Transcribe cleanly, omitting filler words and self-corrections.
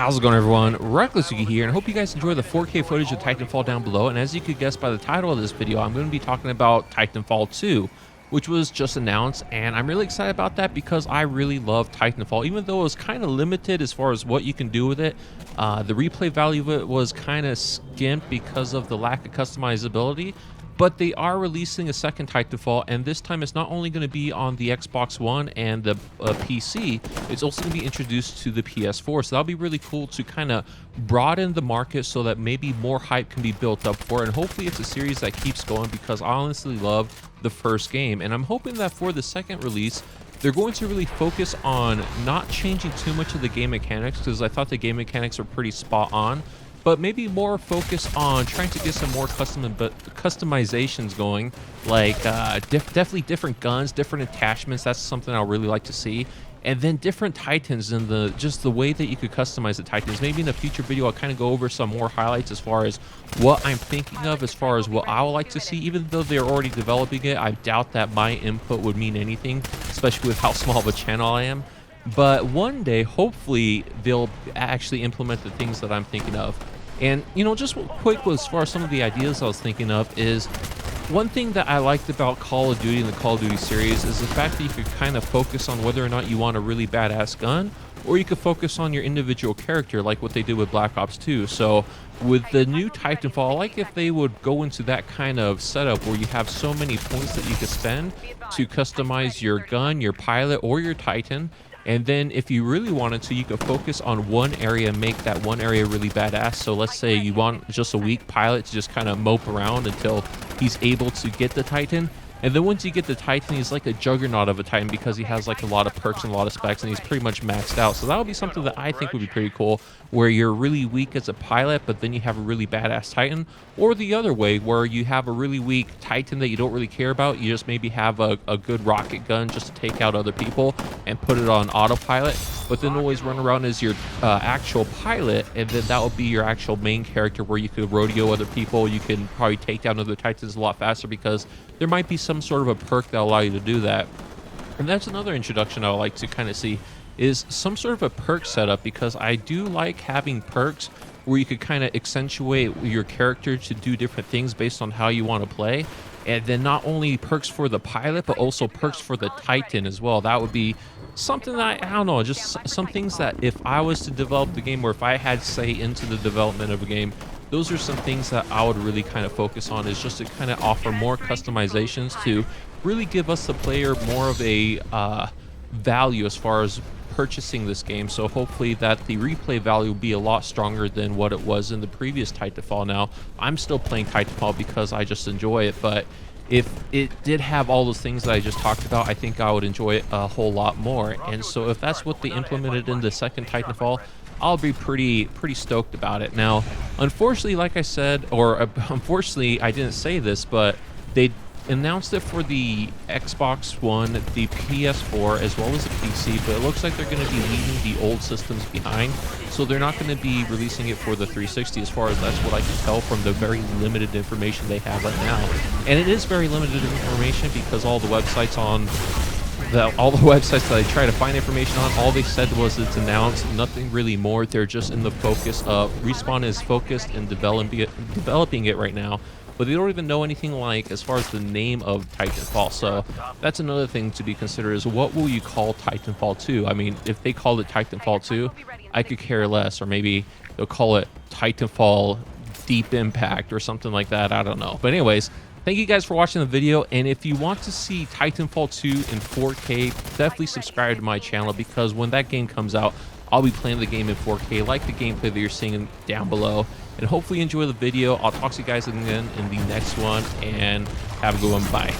How's it going, everyone? Reckless Yuki here, and I hope you guys enjoy the 4K footage of Titanfall down below. And as you could guess by the title of this video, I'm going to be talking about Titanfall 2, which was just announced, and I'm really excited about that because I really love Titanfall. Even though it was kind of limited as far as what you can do with it, the replay value of it was kind of skimped because of the lack of customizability. But they are releasing a second Titanfall, and this time it's not only going to be on the Xbox One and the PC, it's also going to be introduced to the PS4. So that'll be really cool to kind of broaden the market so that maybe more hype can be built up for it. And hopefully it's a series that keeps going because I honestly love the first game. And I'm hoping that for the second release, they're going to really focus on not changing too much of the game mechanics, because I thought the game mechanics were pretty spot on, but maybe more focus on trying to get some more customizations going, like definitely different guns, different attachments. That's something I really like to see. And then different Titans and just the way that you could customize the Titans. Maybe in a future video I'll kind of go over some more highlights as far as what I'm thinking of, as far as what I would like to see. Even though they're already developing it, I doubt that my input would mean anything, especially with how small of a channel I am. But one day, hopefully, they'll actually implement the things that I'm thinking of. And, you know, just quick as far as some of the ideas I was thinking of is, one thing that I liked about Call of Duty and the Call of Duty series is the fact that you could kind of focus on whether or not you want a really badass gun, or you could focus on your individual character, like what they did with Black Ops 2. So with the new Titanfall, I like if they would go into that kind of setup where you have so many points that you could spend to customize your gun, your pilot, or your Titan. And then if you really wanted to, you could focus on one area and make that one area really badass. So let's say you want just a weak pilot to just kind of mope around until he's able to get the Titan. And then once you get the Titan, he's like a juggernaut of a Titan because he has like a lot of perks and a lot of specs, and he's pretty much maxed out. So that would be something that I think would be pretty cool, where you're really weak as a pilot, but then you have a really badass Titan. Or the other way, where you have a really weak Titan that you don't really care about. You just maybe have a good rocket gun just to take out other people and put it on autopilot, but then always run around as your actual pilot, and then that would be your actual main character where you could rodeo other people. You can probably take down other Titans a lot faster because there might be some sort of a perk that will allow you to do that. And that's another introduction I would like to kind of see, is some sort of a perk setup, because I do like having perks where you could kind of accentuate your character to do different things based on how you want to play. And then not only perks for the pilot, but also perks for the Titan as well. That would be something that, I don't know, just some things that if I was to develop the game, or if I had say into the development of a game, those are some things that I would really kind of focus on, is just to kind of offer more customizations to really give us the player more of a value as far as purchasing this game. So hopefully that the replay value will be a lot stronger than what it was in the previous Titanfall. Now, I'm still playing Titanfall because I just enjoy it, but if it did have all those things that I just talked about, I think I would enjoy it a whole lot more. And so if that's what they implemented in the second Titanfall, I'll be pretty stoked about it. Now, unfortunately, like I said, or unfortunately, I didn't say this, but they announced it for the Xbox One, the PS4, as well as the PC, but it looks like they're going to be leaving the old systems behind. So they're not going to be releasing it for the 360, as far as that's what I can tell from the very limited information they have right now. And it is very limited information because all the websites that I try to find information on, all they said was it's announced, nothing really more. They're just in the focus of, Respawn is focused in developing it right now, but they don't even know anything like as far as the name of Titanfall. So that's another thing to be considered, is what will you call Titanfall 2? I mean, if they called it Titanfall 2, I could care less, or maybe they'll call it Titanfall Deep Impact or something like that. I don't know. But anyways, thank you guys for watching the video, and if you want to see Titanfall 2 in 4K, definitely subscribe to my channel, because when that game comes out, I'll be playing the game in 4K, like the gameplay that you're seeing down below. And hopefully you enjoy the video. I'll talk to you guys again in the next one, and have a good one. Bye.